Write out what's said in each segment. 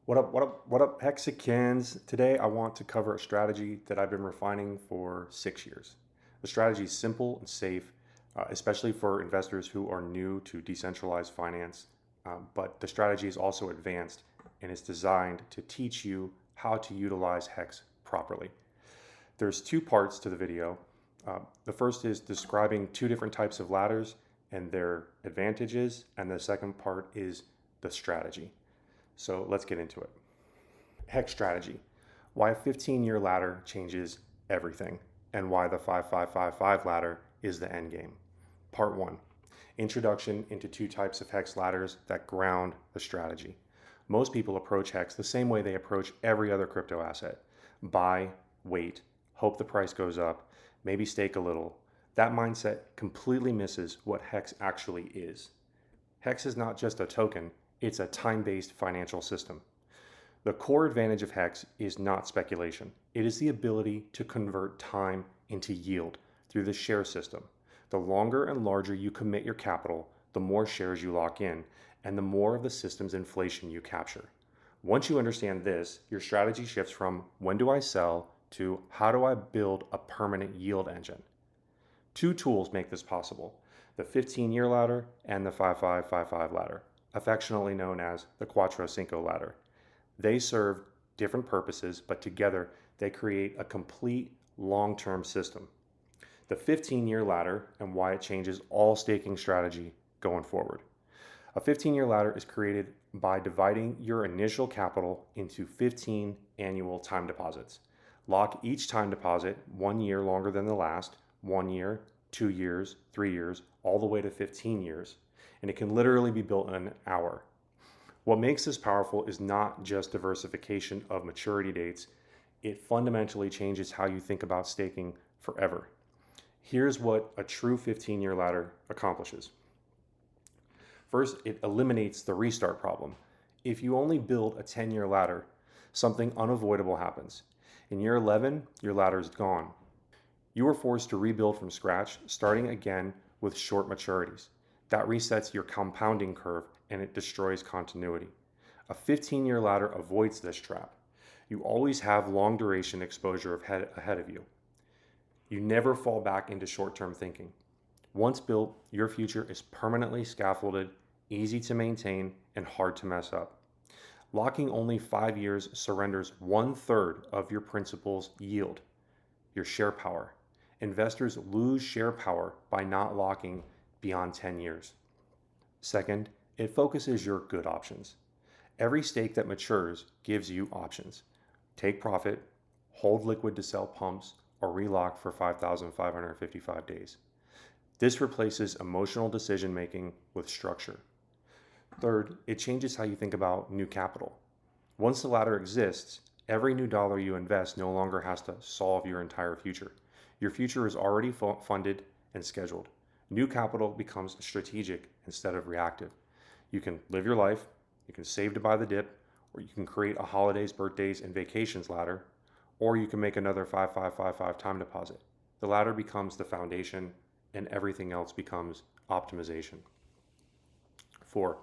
What up, HEXicans? Today I want to cover a strategy that I've been refining for 6 years. The strategy is simple and safe, especially for investors who are new to decentralized finance. But the strategy is also advanced and is designed to teach you how to utilize HEX properly. There's two parts to the video. The first is describing two different types of ladders and their advantages, and the second part is the strategy. So let's get into it. HEX Strategy, why a 15-year ladder changes everything, and why the 5555 ladder is the end game. Part 1, introduction into two types of HEX ladders that ground the strategy. Most people approach HEX the same way they approach every other crypto asset. Buy, wait, hope the price goes up, maybe stake a little. That mindset completely misses what HEX actually is. HEX is not just a token, it's a time-based financial system. The core advantage of HEX is not speculation. It is the ability to convert time into yield through the share system. The longer and larger you commit your capital, the more shares you lock in, and the more of the system's inflation you capture. Once you understand this, your strategy shifts from when do I sell to how do I build a permanent yield engine. Two tools make this possible: the 15-year ladder and the 5555 ladder, affectionately known as the HEXicans ladder. They serve different purposes, but together they create a complete long-term system. The 15-year ladder and why it changes all staking strategy going forward. A 15-year ladder is created by dividing your initial capital into 15 annual time deposits. Lock each time deposit 1 year longer than the last, 1 year, 2 years, 3 years, all the way to 15 years. And it can literally be built in an hour. What makes this powerful is not just diversification of maturity dates, it fundamentally changes how you think about staking forever. Here's what a true 15-year ladder accomplishes. First, it eliminates the restart problem. If you only build a 10-year ladder, something unavoidable happens. In year 11, your ladder is gone. You are forced to rebuild from scratch, starting again with short maturities. That resets your compounding curve and it destroys continuity. A 15-year ladder avoids this trap. You always have long duration exposure ahead of you. You never fall back into short-term thinking. Once built, your future is permanently scaffolded, easy to maintain, and hard to mess up. Locking only 5 years surrenders 1/3 of your principal's yield, your share power. Investors lose share power by not locking beyond 10 years. Second, it focuses your good options. Every stake that matures gives you options. Take profit, hold liquid to sell pumps, or relock for 5,555 days. This replaces emotional decision making with structure. Third, it changes how you think about new capital. Once the ladder exists, every new dollar you invest no longer has to solve your entire future. Your future is already funded and scheduled. New capital becomes strategic instead of reactive. You can live your life, you can save to buy the dip, or you can create a holidays, birthdays, and vacations ladder, or you can make another 5555 time deposit. The ladder becomes the foundation and everything else becomes optimization. 4,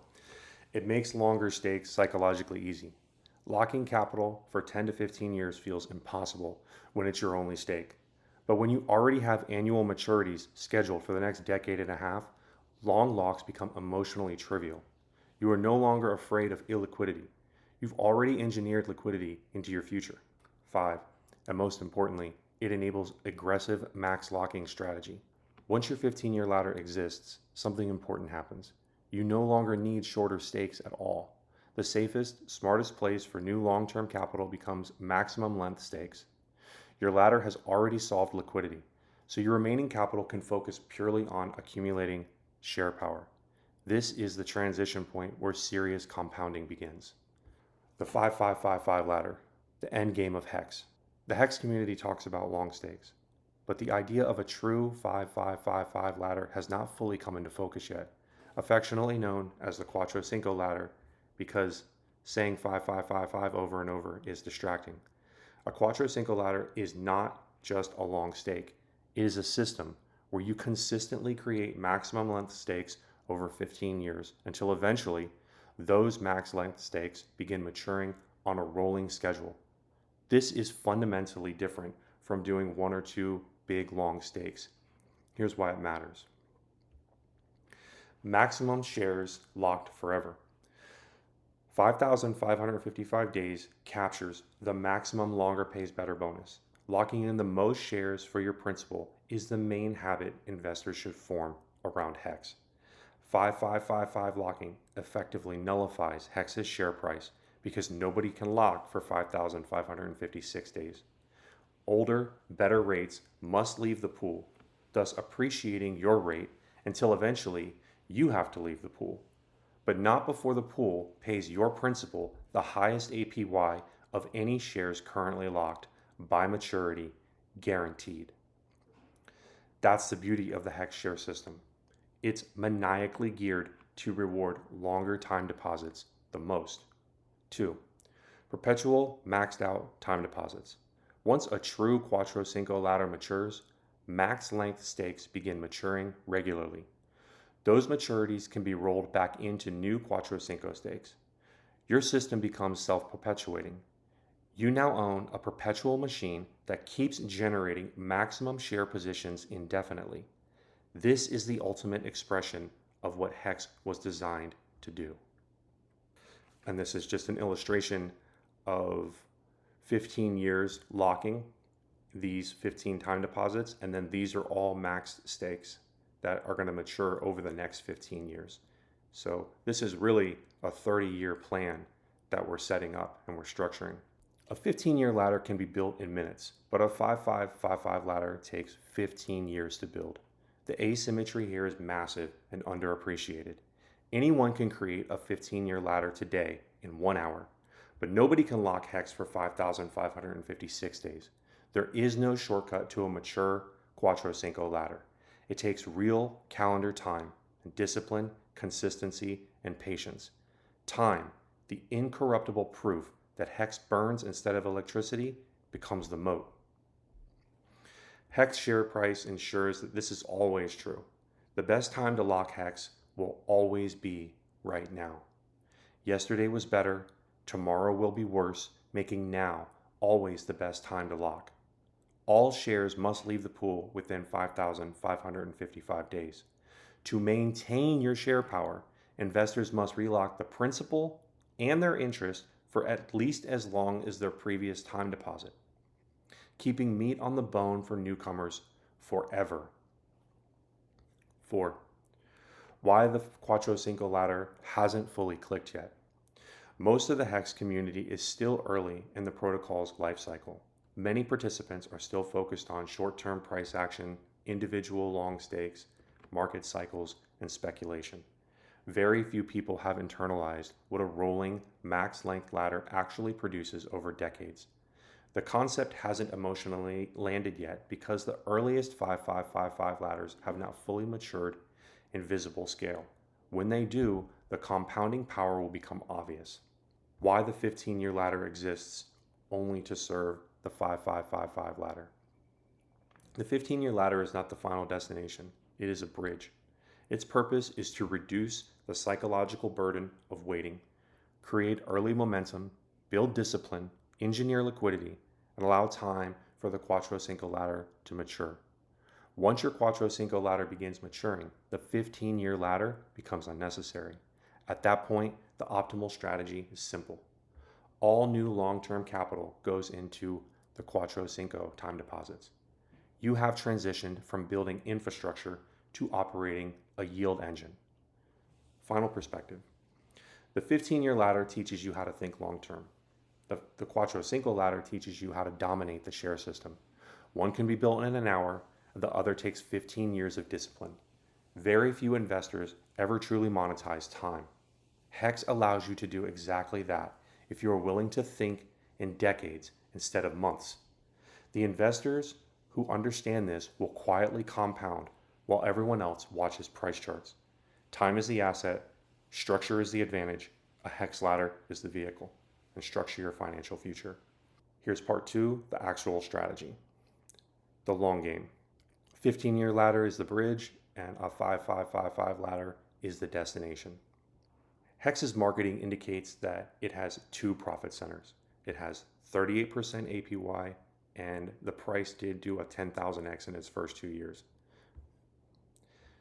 it makes longer stakes psychologically easy. Locking capital for 10 to 15 years feels impossible when it's your only stake. But when you already have annual maturities scheduled for the next decade and a half, long locks become emotionally trivial. You are no longer afraid of illiquidity. You've already engineered liquidity into your future. 5, and most importantly, it enables aggressive max locking strategy. Once your 15-year ladder exists, something important happens. You no longer need shorter stakes at all. The safest, smartest place for new long-term capital becomes maximum length stakes. Your ladder has already solved liquidity, so your remaining capital can focus purely on accumulating share power. This is the transition point where serious compounding begins. The 5555 ladder, the end game of HEX. The HEX community talks about long stakes, but the idea of a true 5555 ladder has not fully come into focus yet, affectionately known as the HEXicans ladder because saying 5555 over and over is distracting. A HEXicans ladder is not just a long stake. It is a system where you consistently create maximum length stakes over 15 years until eventually those max length stakes begin maturing on a rolling schedule. This is fundamentally different from doing one or two big long stakes. Here's why it matters. Maximum shares locked forever. 5,555 days captures the maximum longer pays better bonus. Locking in the most shares for your principal is the main habit investors should form around HEX. 5555 locking effectively nullifies HEX's share price because nobody can lock for 5,556 days. Older, better rates must leave the pool, thus appreciating your rate until eventually you have to leave the pool, but not before the pool pays your principal the highest APY of any shares currently locked by maturity, guaranteed. That's the beauty of the HEX share system. It's maniacally geared to reward longer time deposits the most. 2. Perpetual maxed out time deposits. Once a true Quattro Cinco ladder matures, max length stakes begin maturing regularly. Those maturities can be rolled back into new Quattro Cinco stakes. Your system becomes self-perpetuating. You now own a perpetual machine that keeps generating maximum share positions indefinitely. This is the ultimate expression of what HEX was designed to do. And this is just an illustration of 15 years locking these 15 time deposits, and then these are all maxed stakes that are going to mature over the next 15 years. So this is really a 30-year plan that we're setting up and we're structuring. A 15-year ladder can be built in minutes, but a 5555 ladder takes 15 years to build. The asymmetry here is massive and underappreciated. Anyone can create a 15-year ladder today in 1 hour, but nobody can lock HEX for 5,556 days. There is no shortcut to a mature Quattro Cinco ladder. It takes real calendar time and discipline, consistency, and patience. Time, the incorruptible proof that HEX burns instead of electricity, becomes the moat. HEX share price ensures that this is always true. The best time to lock HEX will always be right now. Yesterday was better, tomorrow will be worse, making now always the best time to lock. All shares must leave the pool within 5,555 days. To maintain your share power, investors must relock the principal and their interest for at least as long as their previous time deposit, keeping meat on the bone for newcomers forever. 4. Why the Quattro Cinco ladder hasn't fully clicked yet. Most of the HEX community is still early in the protocol's life cycle. Many participants are still focused on short-term price action, individual long stakes, market cycles, and speculation. Very few people have internalized what a rolling max length ladder actually produces over decades. The concept hasn't emotionally landed yet because the earliest 5555 ladders have not fully matured in visible scale. When they do, the compounding power will become obvious. Why the 15-year ladder exists only to serve the 5555 ladder. The 15-year ladder is not the final destination. It is a bridge. Its purpose is to reduce the psychological burden of waiting, create early momentum, build discipline, engineer liquidity, and allow time for the Quattro Cinco ladder to mature. Once your Quattro Cinco ladder begins maturing, the 15-year ladder becomes unnecessary. At that point, the optimal strategy is simple. All new long-term capital goes into the Quattro Cinco time deposits. You have transitioned from building infrastructure to operating a yield engine. Final perspective. The 15-year ladder teaches you how to think long-term. The Quattro Cinco ladder teaches you how to dominate the share system. One can be built in an hour, the other takes 15 years of discipline. Very few investors ever truly monetize time. HEX allows you to do exactly that if you are willing to think in decades instead of months. The investors who understand this will quietly compound while everyone else watches price charts. Time is the asset, structure is the advantage, a HEX ladder is the vehicle, and structure your financial future. Here's part 2, the actual strategy. The long game. 15-year ladder is the bridge, and a 5555 ladder is the destination. HEX's marketing indicates that it has two profit centers. It has 38% APY, and the price did do a 10,000x in its first 2 years.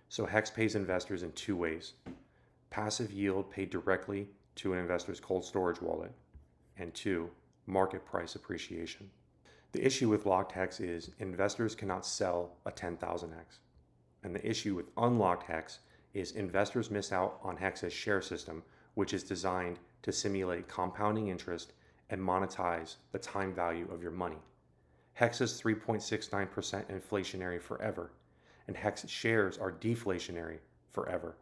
So HEX pays investors in two ways: passive yield paid directly to an investor's cold storage wallet, and two, market price appreciation. The issue with locked HEX is investors cannot sell a 10,000x. And the issue with unlocked HEX is investors miss out on HEX's share system, which is designed to simulate compounding interest and monetize the time value of your money. HEX is 3.69% inflationary forever, and HEX shares are deflationary forever.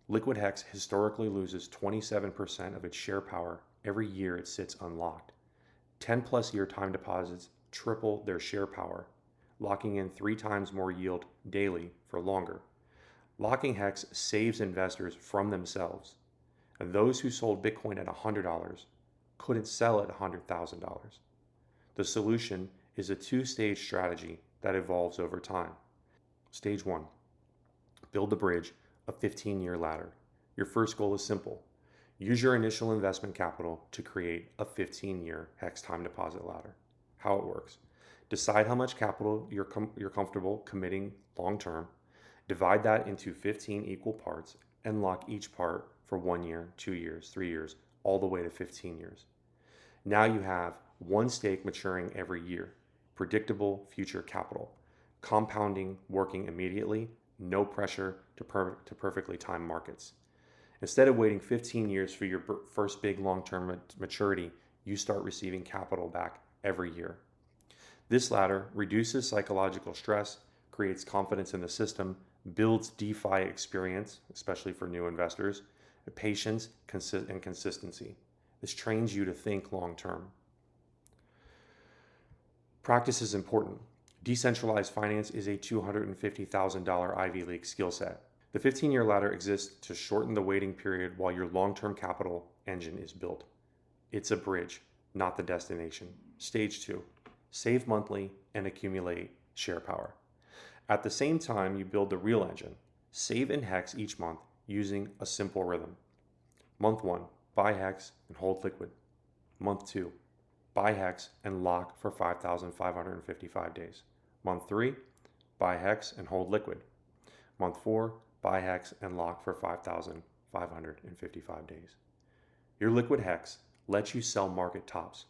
Liquid HEX historically loses 27% of its share power every year it sits unlocked. 10+ year time deposits triple their share power, locking in 3 times more yield daily for longer. Locking HEX saves investors from themselves, and those who sold Bitcoin at $100 couldn't sell at $100,000. The solution is a two-stage strategy that evolves over time. Stage 1, build the bridge, a 15-year ladder. Your first goal is simple. Use your initial investment capital to create a 15-year HEX time deposit ladder. How it works: decide how much capital you're comfortable committing long-term, divide that into 15 equal parts, and lock each part for 1 year, 2 years, 3 years, all the way to 15 years. Now you have one stake maturing every year, predictable future capital, compounding working immediately, no pressure to perfectly time markets. Instead of waiting 15 years for your first big long-term maturity, you start receiving capital back every year. This ladder reduces psychological stress, creates confidence in the system, builds DeFi experience, especially for new investors, patience, and consistency. This trains you to think long-term. Practice is important. Decentralized finance is a $250,000 Ivy League skill set. The 15-year ladder exists to shorten the waiting period while your long-term capital engine is built. It's a bridge, not the destination. Stage 2, save monthly and accumulate share power. At the same time, you build the real engine. Save in HEX each month using a simple rhythm. Month 1, buy HEX and hold liquid. Month 2, buy HEX and lock for 5,555 days. Month 3, buy HEX and hold liquid. Month 4, buy HEX and lock for 5,555 days. Your liquid HEX lets you sell market tops.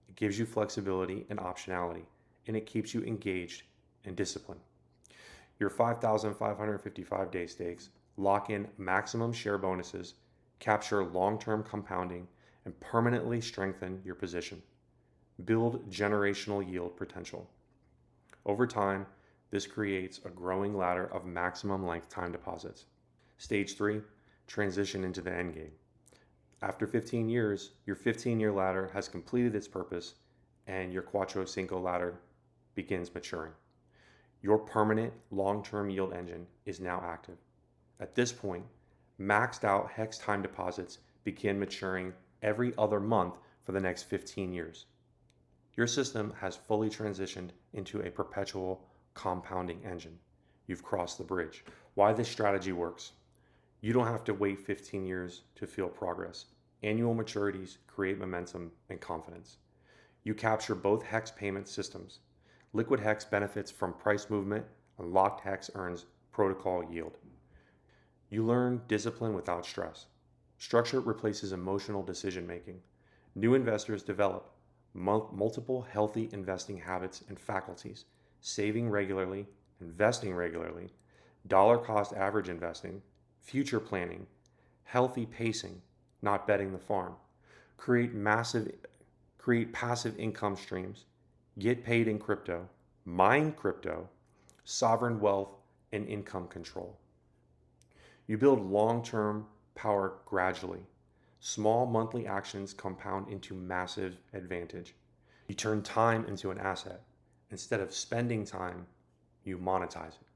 It gives you flexibility and optionality, and it keeps you engaged and disciplined. Your 5,555 day stakes lock in maximum share bonuses, capture long-term compounding, and permanently strengthen your position. Build generational yield potential. Over time, this creates a growing ladder of maximum length time deposits. Stage 3, transition into the endgame. After 15 years, your 15-year ladder has completed its purpose and your Cuatro Cinco ladder begins maturing. Your permanent long-term yield engine is now active. At this point, maxed out HEX time deposits begin maturing every other month for the next 15 years. Your system has fully transitioned into a perpetual compounding engine. You've crossed the bridge. Why this strategy works: you don't have to wait 15 years to feel progress. Annual maturities create momentum and confidence. You capture both HEX payment systems. Liquid HEX benefits from price movement, and locked HEX earns protocol yield. You learn discipline without stress. Structure replaces emotional decision making. New investors develop multiple healthy investing habits and faculties: saving regularly, investing regularly, dollar cost average investing, future planning, healthy pacing, not betting the farm. Create passive income streams, get paid in crypto, mine crypto, sovereign wealth, and income control. You build long-term power gradually. Small monthly actions compound into massive advantage. You turn time into an asset. Instead of spending time, you monetize it.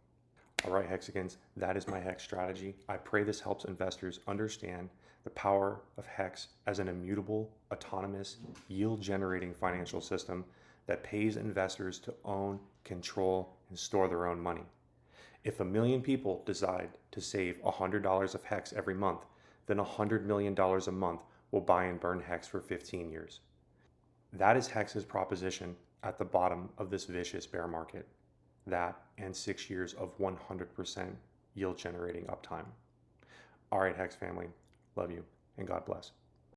All right, HEXicans, that is my HEX strategy. I pray this helps investors understand the power of HEX as an immutable, autonomous, yield-generating financial system that pays investors to own, control, and store their own money. If 1 million people decide to save $100 of HEX every month, than $100 million a month will buy and burn HEX for 15 years. That is HEX's proposition at the bottom of this vicious bear market. That and 6 years of 100% yield generating uptime. All right, HEX family, love you and God bless.